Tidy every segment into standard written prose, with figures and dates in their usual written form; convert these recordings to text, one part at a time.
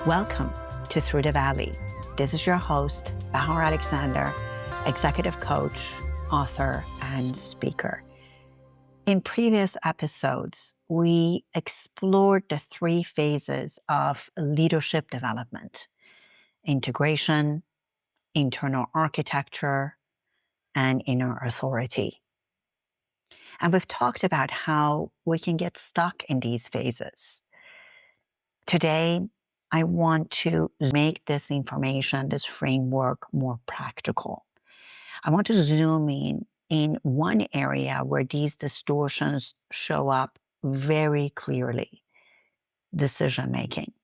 Welcome to Through the Valley. This is your host, Bahar Alexander, executive coach, author, and speaker. In previous episodes, we explored the three phases of leadership development: integration, internal architecture, and inner authority. And we've talked about how we can get stuck in these phases. Today, I want to make this information, this framework, more practical. I want to zoom in one area where these distortions show up very clearly: decision making.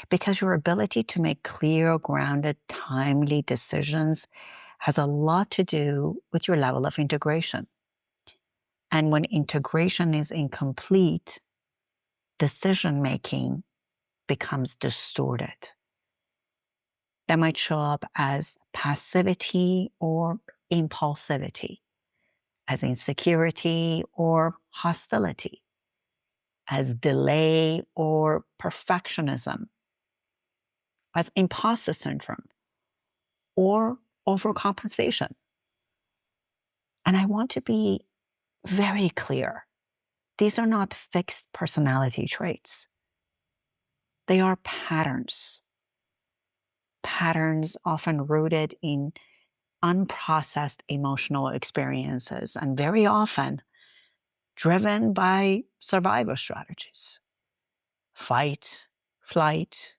Because your ability to make clear, grounded, timely decisions has a lot to do with your level of integration. And when integration is incomplete, decision making becomes distorted. That might show up as passivity or impulsivity, as insecurity or hostility, as delay or perfectionism, as imposter syndrome or overcompensation. And I want to be very clear. These are not fixed personality traits. They are patterns. Patterns often rooted in unprocessed emotional experiences and very often driven by survival strategies: fight, flight,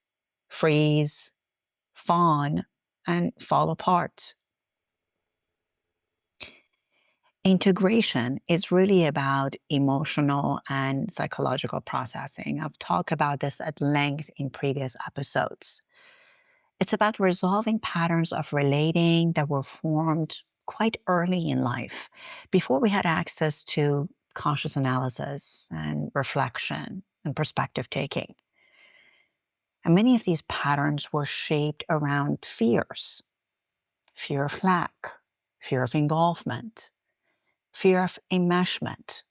freeze, fawn, and fall apart. Integration is really about emotional and psychological processing. I've talked about this at length in previous episodes. It's about resolving patterns of relating that were formed quite early in life, before we had access to conscious analysis and reflection and perspective taking. And many of these patterns were shaped around fears: fear of lack, fear of engulfment, fear of enmeshment,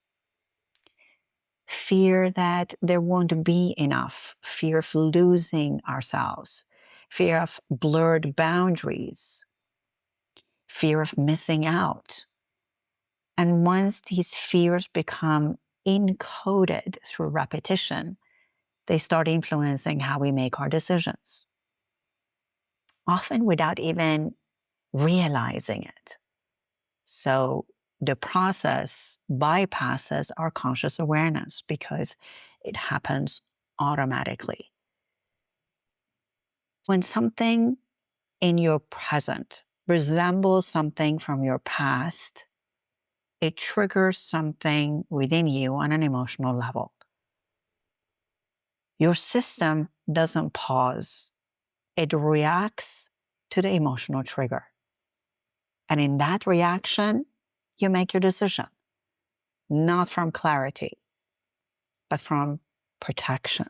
fear that there won't be enough, fear of losing ourselves, fear of blurred boundaries, fear of missing out. And once these fears become encoded through repetition, they start influencing how we make our decisions, often without even realizing it. So the process bypasses our conscious awareness because it happens automatically. When something in your present resembles something from your past, it triggers something within you on an emotional level. Your system doesn't pause. It reacts to the emotional trigger. And in that reaction, you make your decision, not from clarity, but from protection.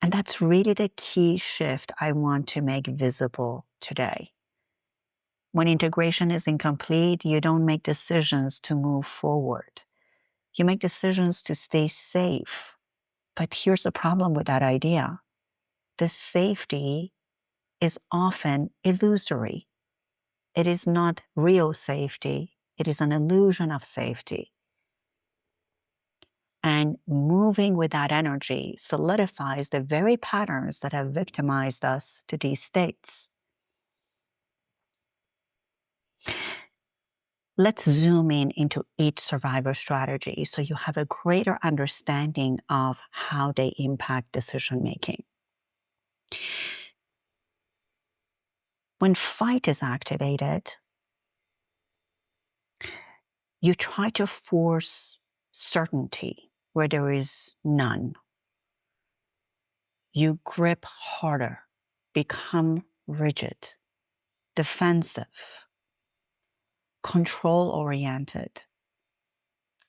And that's really the key shift I want to make visible today. When integration is incomplete, you don't make decisions to move forward. You make decisions to stay safe. But here's the problem with that idea: this safety is often illusory. It is not real safety. It is an illusion of safety. And moving with that energy solidifies the very patterns that have victimized us to these states. Let's zoom into each survivor strategy so you have a greater understanding of how they impact decision making. When fight is activated, you try to force certainty where there is none. You grip harder, become rigid, defensive, control-oriented.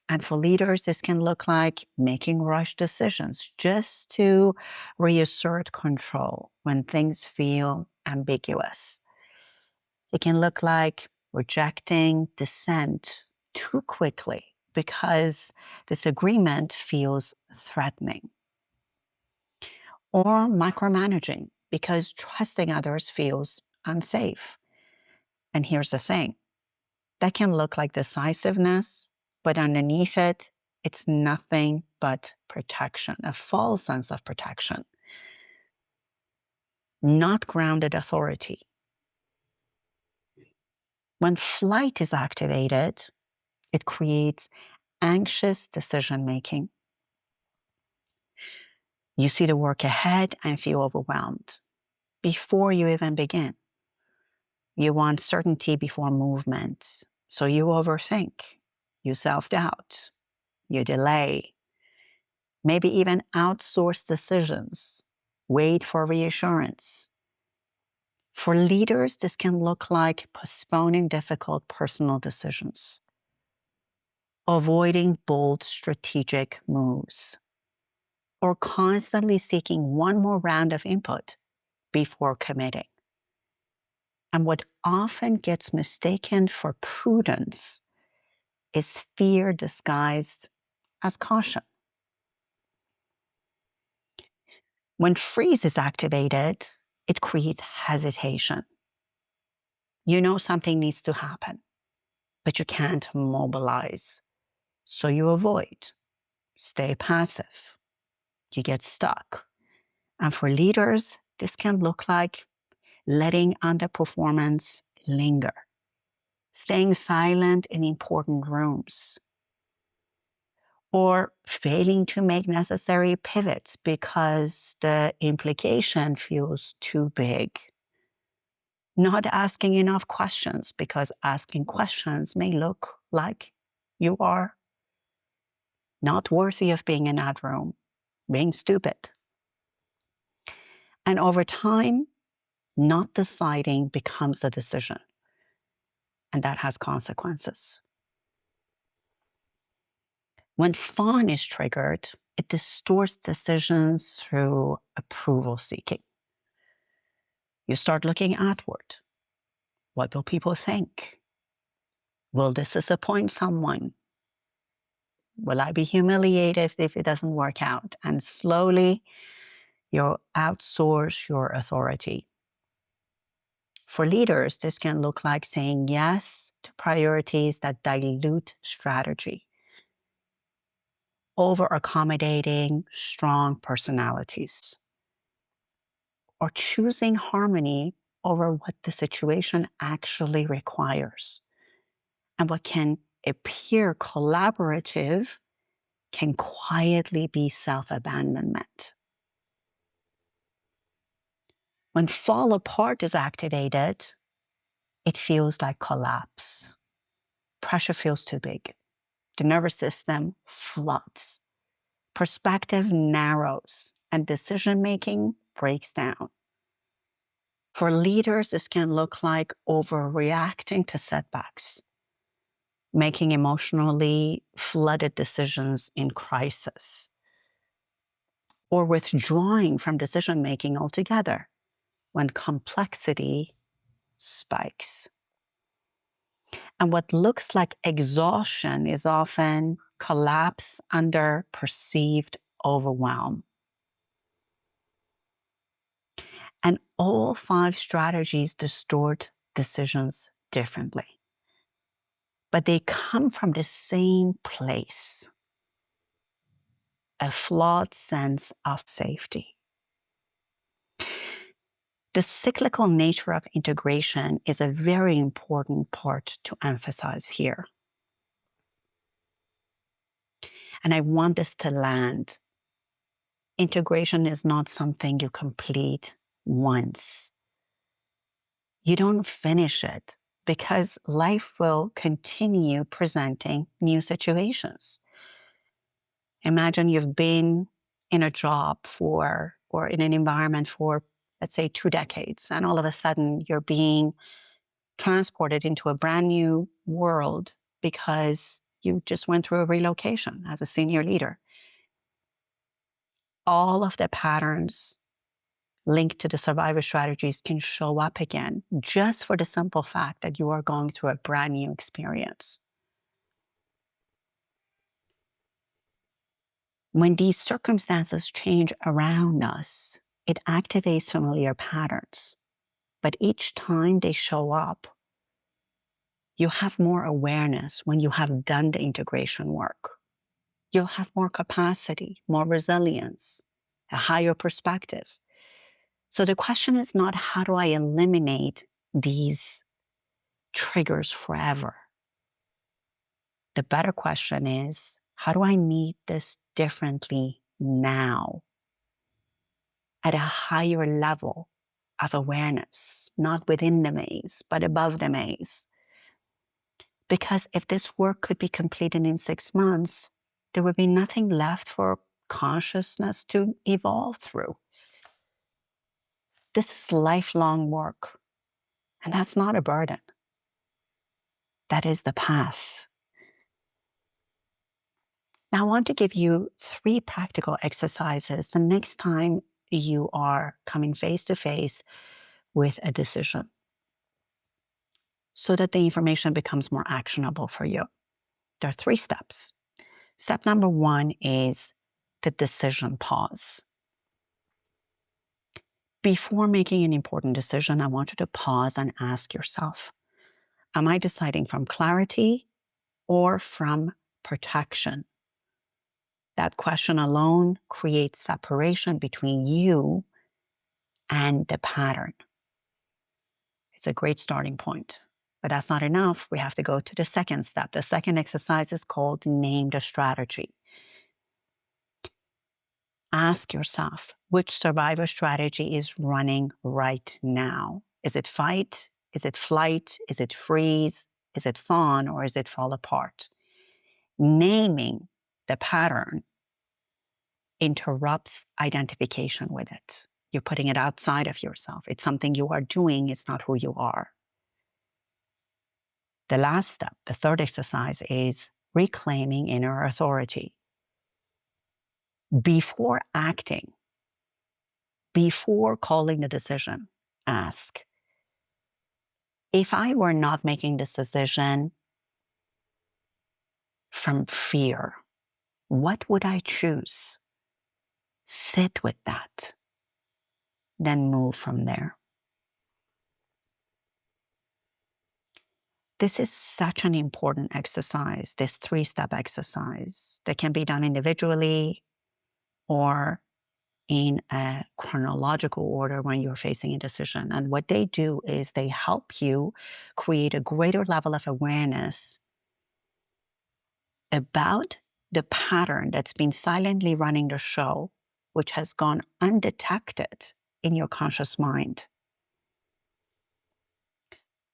And for leaders, this can look like making rush decisions just to reassert control when things feel ambiguous. It can look like rejecting dissent too quickly because disagreement feels threatening. or micromanaging because trusting others feels unsafe. And here's the thing, that can look like decisiveness, but underneath it, it's nothing but protection, a false sense of protection, not grounded authority. When flight is activated, it creates anxious decision making. You see the work ahead and feel overwhelmed before you even begin. You want certainty before movement, so you overthink, you self-doubt, you delay, maybe even outsource decisions, wait for reassurance. For leaders, this can look like postponing difficult personal decisions, avoiding bold strategic moves, or constantly seeking one more round of input before committing. And what often gets mistaken for prudence is fear disguised as caution. When freeze is activated, it creates hesitation. You know something needs to happen, but you can't mobilize. So you avoid, stay passive. You get stuck. And for leaders, this can look like letting underperformance linger, staying silent in important rooms, or failing to make necessary pivots because the implication feels too big. Not asking enough questions because asking questions may look like you are not worthy of being in that room, being stupid. And over time, not deciding becomes a decision, and that has consequences. When fawn is triggered, it distorts decisions through approval seeking. You start looking outward. What will people think? Will this disappoint someone? Will I be humiliated if it doesn't work out? And slowly, you outsource your authority. For leaders, this can look like saying yes to priorities that dilute strategy, over accommodating strong personalities, or choosing harmony over what the situation actually requires. And what can appear collaborative can quietly be self-abandonment. When fall apart is activated, it feels like collapse. Pressure feels too big. The nervous system floods. Perspective narrows and decision-making breaks down. For leaders, this can look like overreacting to setbacks, making emotionally flooded decisions in crisis, or withdrawing from decision-making altogether when complexity spikes. And what looks like exhaustion is often collapse under perceived overwhelm. And all 5 strategies distort decisions differently. But they come from the same place, a flawed sense of safety. The cyclical nature of integration is a very important part to emphasize here. And I want this to land. Integration is not something you complete once. You don't finish it because life will continue presenting new situations. Imagine you've been in a job or in an environment for, let's say, 2 decades, and all of a sudden you're being transported into a brand new world because you just went through a relocation as a senior leader. All of the patterns linked to the survival strategies can show up again just for the simple fact that you are going through a brand new experience. When these circumstances change around us, It activates familiar patterns. But each time they show up, you have more awareness when you have done the integration work. You'll have more capacity, more resilience, a higher perspective. So the question is not how do I eliminate these triggers forever? The better question is how do I meet this differently now at a higher level of awareness, not within the maze, but above the maze? Because if this work could be completed in 6 months, there would be nothing left for consciousness to evolve through. This is lifelong work, and that's not a burden. That is the path. Now, I want to give you 3 practical exercises the next time you are coming face to face with a decision so that the information becomes more actionable for you. There are 3 steps. Step number 1 is the decision pause. Before making an important decision, I want you to pause and ask yourself, am I deciding from clarity or from protection? That question alone creates separation between you and the pattern. It's a great starting point. But that's not enough. We have to go to the second step. The second exercise is called name the strategy. Ask yourself which survival strategy is running right now. Is it fight? Is it flight? Is it freeze? Is it fawn? Or is it fall apart? Naming the pattern interrupts identification with it. You're putting it outside of yourself. It's something you are doing. It's not who you are. The last step, the third exercise, is reclaiming inner authority. Before acting, before calling the decision, ask, if I were not making this decision from fear, what would I choose? Sit with that, then move from there. This is such an important exercise, this 3-step exercise that can be done individually or in a chronological order when you're facing a decision. And what they do is they help you create a greater level of awareness about the pattern that's been silently running the show, which has gone undetected in your conscious mind.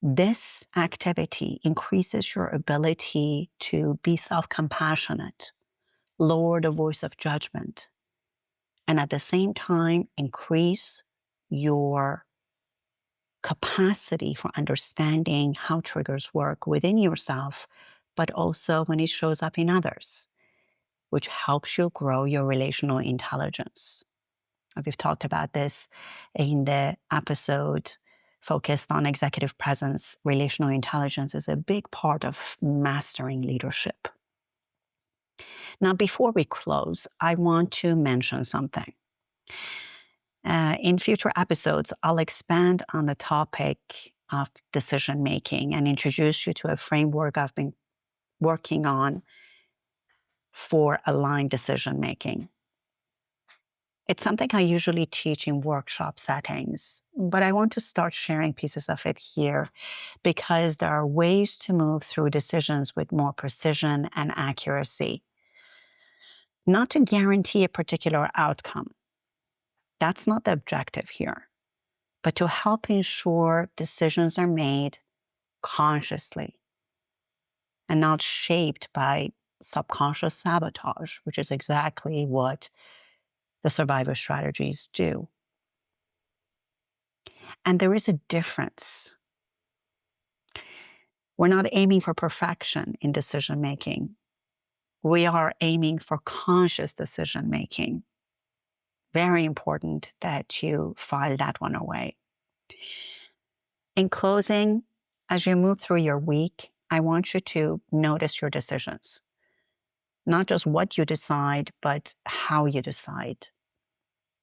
This activity increases your ability to be self-compassionate, lower the voice of judgment, and at the same time increase your capacity for understanding how triggers work within yourself, but also when it shows up in others, which helps you grow your relational intelligence. We've talked about this in the episode focused on executive presence. Relational intelligence is a big part of mastering leadership. Now, before we close, I want to mention something. In future episodes, I'll expand on the topic of decision making and introduce you to a framework I've been working on for aligned decision making. It's something I usually teach in workshop settings, but I want to start sharing pieces of it here because there are ways to move through decisions with more precision and accuracy. Not to guarantee a particular outcome. That's not the objective here, but to help ensure decisions are made consciously and not shaped by subconscious sabotage, which is exactly what the survivor strategies do. And there is a difference. We're not aiming for perfection in decision making. We are aiming for conscious decision making. Very important that you file that one away. In closing, as you move through your week, I want you to notice your decisions. Not just what you decide, but how you decide.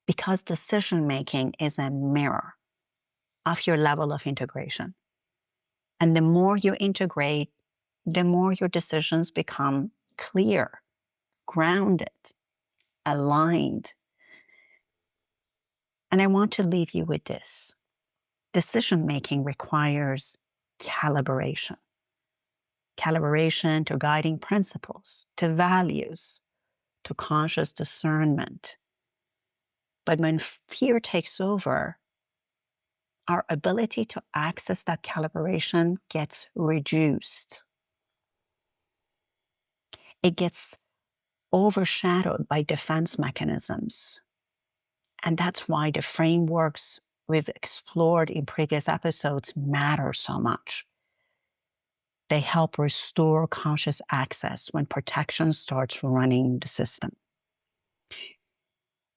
because decision-making is a mirror of your level of integration. And the more you integrate, the more your decisions become clear, grounded, aligned. And I want to leave you with this. Decision-making requires calibration. Calibration to guiding principles, to values, to conscious discernment. But when fear takes over, our ability to access that calibration gets reduced. It gets overshadowed by defense mechanisms. And that's why the frameworks we've explored in previous episodes matter so much. They help restore conscious access when protection starts running the system.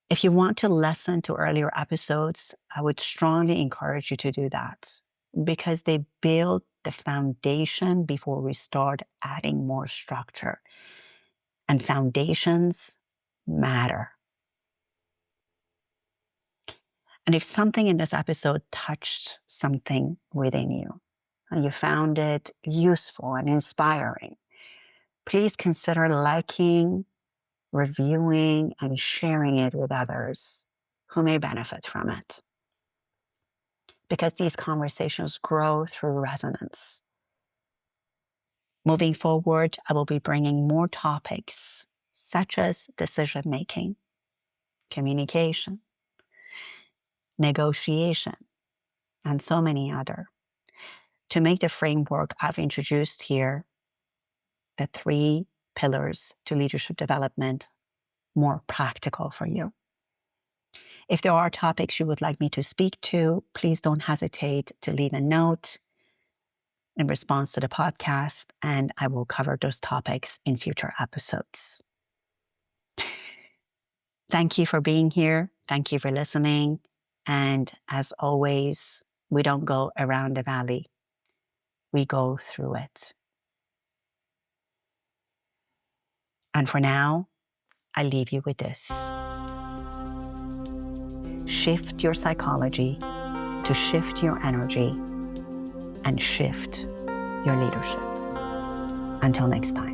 If you want to listen to earlier episodes, I would strongly encourage you to do that because they build the foundation before we start adding more structure. And foundations matter. And if something in this episode touched something within you and you found it useful and inspiring, please consider liking, reviewing, and sharing it with others who may benefit from it. Because these conversations grow through resonance. Moving forward, I will be bringing more topics such as decision-making, communication, negotiation, and so many other, to make the framework I've introduced here, the 3 pillars to leadership development, more practical for you. If there are topics you would like me to speak to, please don't hesitate to leave a note in response to the podcast, and I will cover those topics in future episodes. Thank you for being here. Thank you for listening. And as always, we don't go around the valley. We go through it. And for now, I leave you with this. Shift your psychology to shift your energy and shift your leadership. Until next time.